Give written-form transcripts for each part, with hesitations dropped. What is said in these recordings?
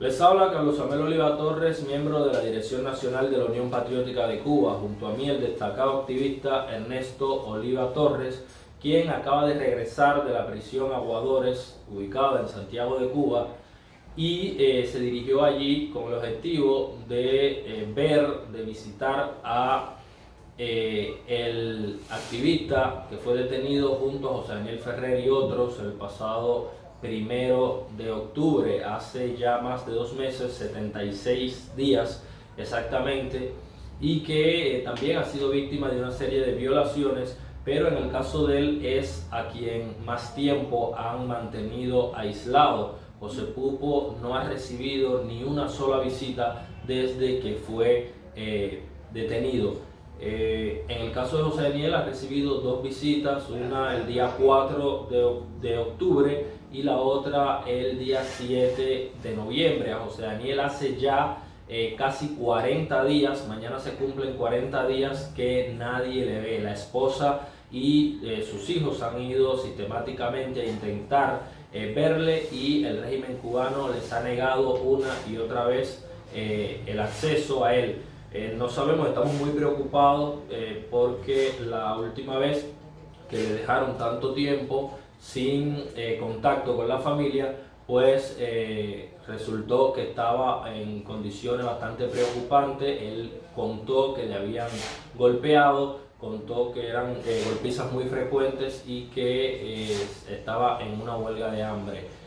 Les habla Carlos Samuel Oliva Torres, miembro de la Dirección Nacional de la Unión Patriótica de Cuba. Junto a mí el destacado activista Ernesto Oliva Torres, quien acaba de regresar de la prisión Aguadores, ubicada en Santiago de Cuba, y se dirigió allí con el objetivo de de visitar a el activista que fue detenido junto a José Daniel Ferrer y otros el pasado 1 de octubre, hace ya más de 2 meses, 76 días exactamente, y que también ha sido víctima de una serie de violaciones, pero en el caso de él es a quien más tiempo han mantenido aislado. José Pupo no ha recibido ni una sola visita desde que fue detenido. En el caso de José Daniel ha recibido 2 visitas, una el día 4 de octubre y la otra el día 7 de noviembre. A José Daniel hace ya casi 40 días, mañana se cumplen 40 días que nadie le ve. La esposa y sus hijos han ido sistemáticamente a intentar verle y el régimen cubano les ha negado una y otra vez el acceso a él. No sabemos, estamos muy preocupados porque la última vez que le dejaron tanto tiempo sin contacto con la familia, pues resultó que estaba en condiciones bastante preocupantes. Él contó que le habían golpeado, contó que eran golpizas muy frecuentes y que estaba en una huelga de hambre.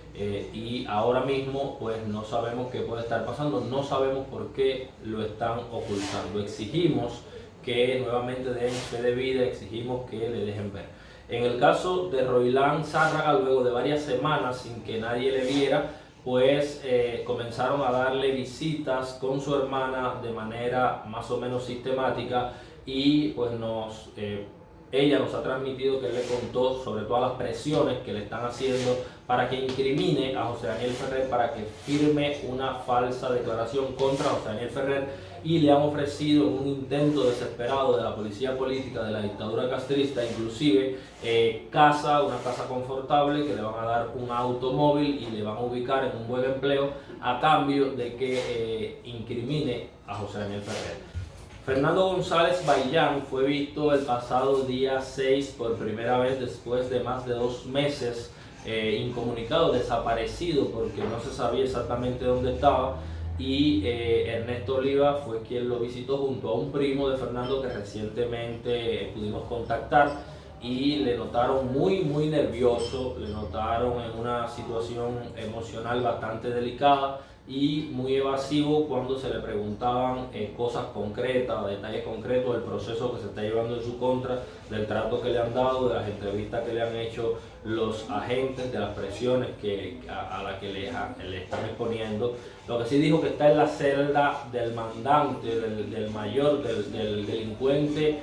Y ahora mismo pues no sabemos qué puede estar pasando, no sabemos por qué lo están ocultando. Exigimos que nuevamente den fe de vida, exigimos que le dejen ver. En el caso de Roilán Zárraga, luego de varias semanas sin que nadie le viera, pues comenzaron a darle visitas con su hermana de manera más o menos sistemática y pues ella nos ha transmitido que él le contó sobre todas las presiones que le están haciendo para que incrimine a José Daniel Ferrer, para que firme una falsa declaración contra José Daniel Ferrer, y le han ofrecido un intento desesperado de la policía política de la dictadura castrista, inclusive una casa confortable, que le van a dar un automóvil y le van a ubicar en un buen empleo a cambio de que incrimine a José Daniel Ferrer. Fernando González Baillán fue visto el pasado día 6 por primera vez después de más de 2 meses incomunicado, desaparecido, porque no se sabía exactamente dónde estaba, y Ernesto Oliva fue quien lo visitó junto a un primo de Fernando que recientemente pudimos contactar, y le notaron muy nervioso, le notaron en una situación emocional bastante delicada y muy evasivo cuando se le preguntaban cosas concretas, detalles concretos del proceso que se está llevando en su contra, del trato que le han dado, de las entrevistas que le han hecho los agentes, de las presiones a las que le están exponiendo. Lo que sí dijo que está en la celda del mandante, del mayor, del delincuente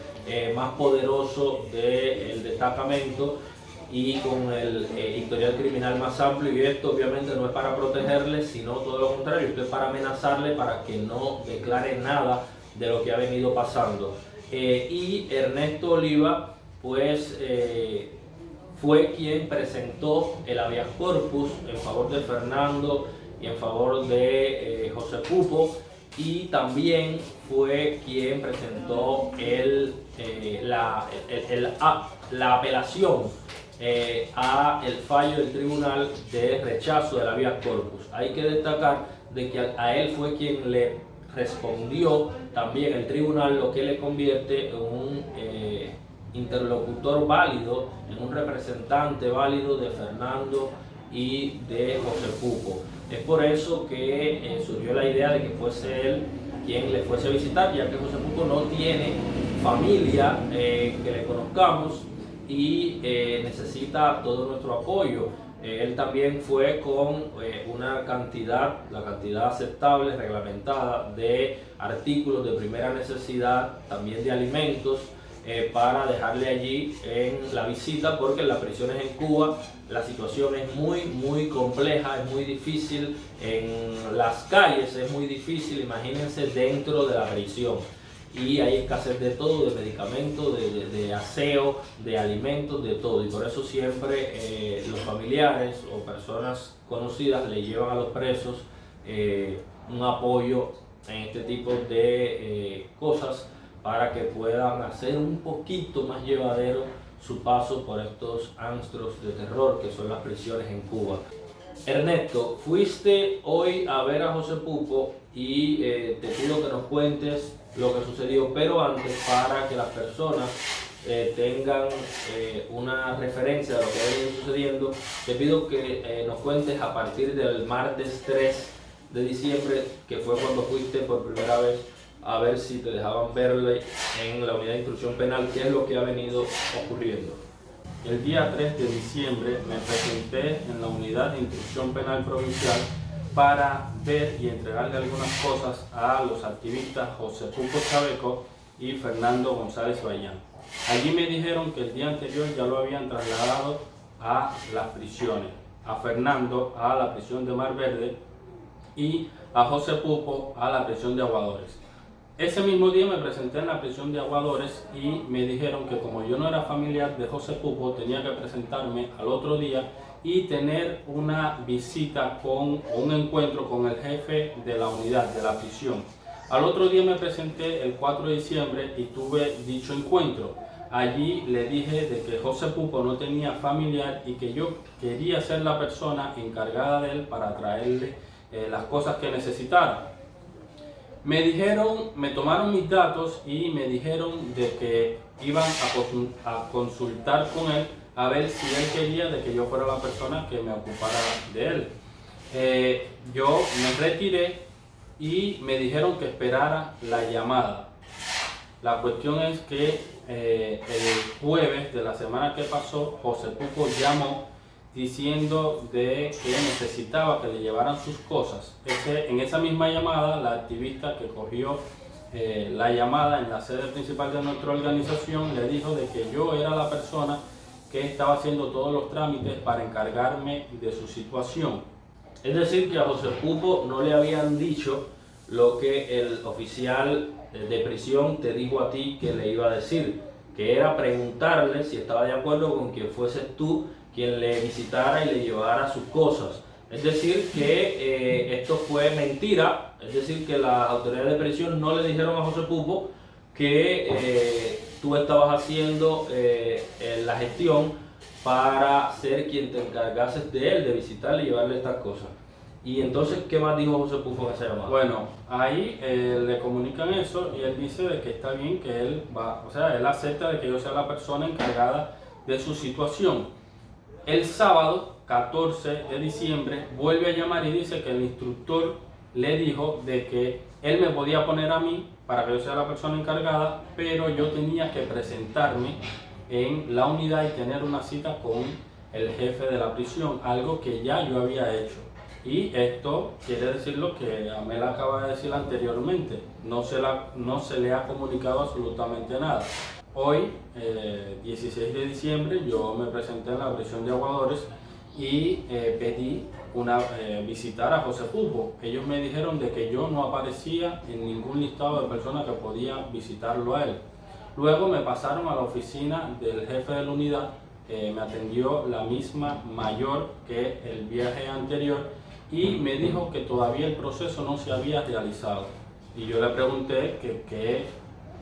más poderoso del destacamento, y con el historial criminal más amplio, y esto obviamente no es para protegerle, sino todo lo contrario, esto es para amenazarle para que no declare nada de lo que ha venido pasando. Y Ernesto Oliva pues fue quien presentó el habeas corpus en favor de Fernando y en favor de José Pupo, y también fue quien presentó la apelación a el fallo del tribunal de rechazo del habeas corpus. Hay que destacar de que a él fue quien le respondió también el tribunal, lo que le convierte en un interlocutor válido, en un representante válido de Fernando y de José Pupo. Es por eso que surgió la idea de que fuese él quien le fuese a visitar, ya que José Pupo no tiene familia que le conozcamos y necesita todo nuestro apoyo. Él también fue con la cantidad aceptable, reglamentada, de artículos de primera necesidad, también de alimentos, para dejarle allí en la visita, porque en las prisiones en Cuba la situación es muy compleja, es muy difícil. En las calles es muy difícil, imagínense dentro de la prisión. Y hay escasez de todo, de medicamentos, de aseo, de alimentos, de todo. Y por eso siempre los familiares o personas conocidas le llevan a los presos un apoyo en este tipo de cosas para que puedan hacer un poquito más llevadero su paso por estos antros de terror que son las prisiones en Cuba. Ernesto, fuiste hoy a ver a José Pupo y te pido que nos cuentes lo que sucedió, pero antes, para que las personas tengan una referencia de lo que ha venido sucediendo, te pido que nos cuentes a partir del martes 3 de diciembre, que fue cuando fuiste por primera vez, a ver si te dejaban verle en la unidad de instrucción penal, qué es lo que ha venido ocurriendo. El día 3 de diciembre me presenté en la unidad de instrucción penal provincial para ver y entregarle algunas cosas a los activistas José Pupo Chaveco y Fernando González Bayán. Allí me dijeron que el día anterior ya lo habían trasladado a las prisiones, a Fernando a la prisión de Mar Verde y a José Pupo a la prisión de Aguadores. Ese mismo día me presenté en la prisión de Aguadores y me dijeron que como yo no era familiar de José Pupo, tenía que presentarme al otro día y tener una visita o un encuentro con el jefe de la unidad, de la prisión. Al otro día me presenté el 4 de diciembre y tuve dicho encuentro. Allí le dije de que José Pupo no tenía familiar y que yo quería ser la persona encargada de él para traerle las cosas que necesitara. Me tomaron mis datos y me dijeron de que iban a consultar con él a ver si él quería de que yo fuera la persona que me ocupara de él. Yo me retiré y me dijeron que esperara la llamada. La cuestión es que el jueves de la semana que pasó, José Pupo llamó diciendo de que necesitaba que le llevaran sus cosas. En esa misma llamada, la activista que cogió la llamada en la sede principal de nuestra organización le dijo de que yo era la persona que estaba haciendo todos los trámites para encargarme de su situación. Es decir, que a José Pupo no le habían dicho lo que el oficial de prisión te dijo a ti que le iba a decir, que era preguntarle si estaba de acuerdo con que fueses tú quien le visitara y le llevara sus cosas. Es decir, que esto fue mentira, es decir, que las autoridades de prisión no le dijeron a José Pupo que tú estabas haciendo la gestión para ser quien te encargases de él, de visitarle y llevarle estas cosas. Y entonces, ¿qué más dijo José Pupo en esa llamada? Bueno, ahí le comunican eso y él dice de que está bien que él va, o sea, él acepta de que yo sea la persona encargada de su situación. El sábado 14 de diciembre vuelve a llamar y dice que el instructor le dijo de que él me podía poner a mí para que yo sea la persona encargada, pero yo tenía que presentarme en la unidad y tener una cita con el jefe de la prisión, algo que ya yo había hecho. Y esto quiere decir lo que Amel acaba de decir anteriormente, no se le ha comunicado absolutamente nada. Hoy, 16 de diciembre, yo me presenté en la prisión de Aguadores y pedí visitar a José Pupo. Ellos me dijeron de que yo no aparecía en ningún listado de personas que podían visitarlo a él. Luego me pasaron a la oficina del jefe de la unidad, me atendió la misma mayor que el viaje anterior y me dijo que todavía el proceso no se había realizado. Y yo le pregunté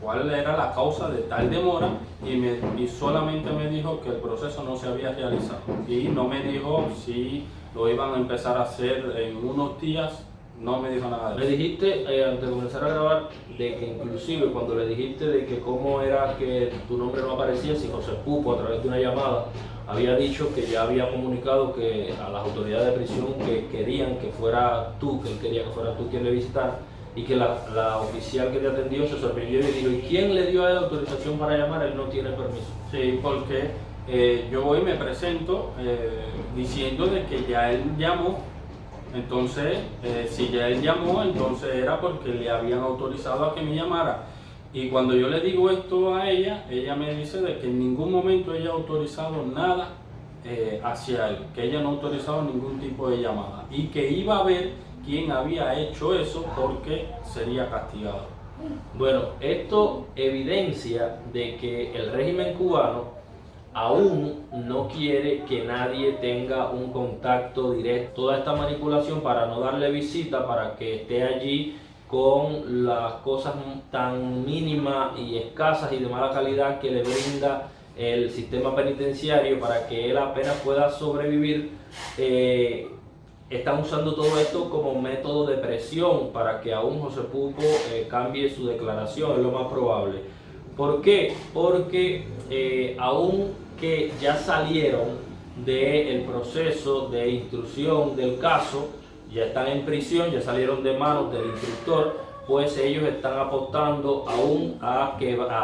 cuál era la causa de tal demora y solamente me dijo que el proceso no se había realizado y no me dijo si lo iban a empezar a hacer en unos días, no me dijo nada de eso. Le dijiste antes de comenzar a grabar de que inclusive cuando le dijiste de que cómo era que tu nombre no aparecía, si José Pupo a través de una llamada había dicho que ya había comunicado que a las autoridades de prisión que querían que fuera tú, que él quería que fuera tú quien le visitara, y que la oficial que te atendió se sorprendió y dijo, ¿y quién le dio a él autorización para llamar? Él no tiene permiso. Sí, porque yo hoy me presento diciendo de que ya él llamó, entonces si ya él llamó, entonces era porque le habían autorizado a que me llamara. Y cuando yo le digo esto a ella, ella me dice de que en ningún momento ella ha autorizado nada hacia él, que ella no ha autorizado ningún tipo de llamada y que iba a ver quién había hecho eso porque sería castigado. Bueno, esto evidencia de que el régimen cubano aún no quiere que nadie tenga un contacto directo. Toda esta manipulación para no darle visita, para que esté allí con las cosas tan mínimas y escasas y de mala calidad que le brinda el sistema penitenciario para que él apenas pueda sobrevivir. Están usando todo esto como método de presión para que aún José Pupo cambie su declaración, es lo más probable. ¿Por qué? Porque aún que ya salieron del proceso de instrucción del caso, ya están en prisión, ya salieron de manos del instructor, pues ellos están apostando aún a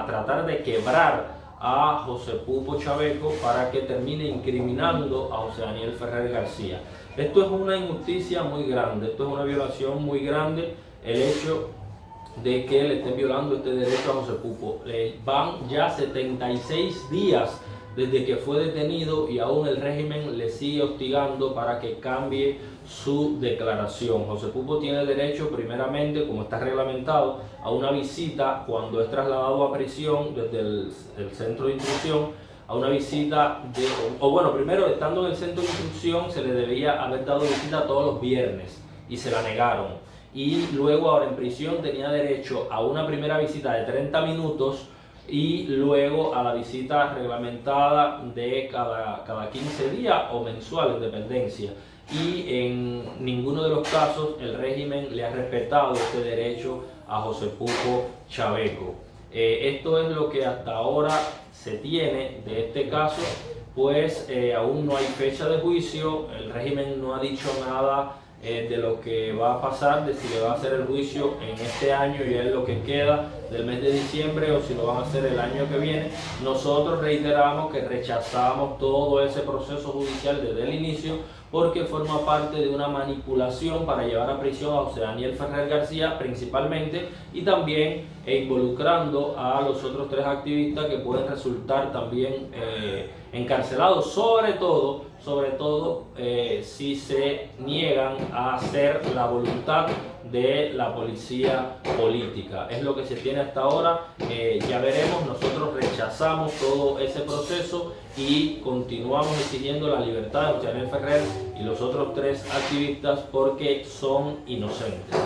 tratar de quebrar a José Pupo Chaveco para que termine incriminando a José Daniel Ferrer García. Esto es una injusticia muy grande, esto es una violación muy grande, el hecho de que le estén violando este derecho a José Pupo. Van ya 76 días desde que fue detenido y aún el régimen le sigue hostigando para que cambie su declaración. José Pupo tiene derecho, primeramente, como está reglamentado, a una visita cuando es trasladado a prisión desde el centro de instrucción, a una visita primero, estando en el centro de instrucción, se le debía haber dado visita todos los viernes y se la negaron. Y luego, ahora en prisión, tenía derecho a una primera visita de 30 minutos y luego a la visita reglamentada de cada 15 días o mensual, en dependencia. Y en ninguno de los casos el régimen le ha respetado este derecho a José Pupo Chaveco. Esto es lo que hasta ahora se tiene de este caso, pues aún no hay fecha de juicio, el régimen no ha dicho nada de lo que va a pasar, de si le va a hacer el juicio en este año y es lo que queda del mes de diciembre o si lo van a hacer el año que viene. Nosotros reiteramos que rechazamos todo ese proceso judicial desde el inicio porque forma parte de una manipulación para llevar a prisión a José Daniel Ferrer García principalmente y también involucrando a los otros 3 activistas que pueden resultar también encarcelados, sobre todo si se niegan a hacer la voluntad de la policía política. Es lo que se tiene hasta ahora, ya veremos. Nosotros rechazamos todo ese proceso y continuamos exigiendo la libertad de José Daniel Ferrer y los otros 3 activistas porque son inocentes.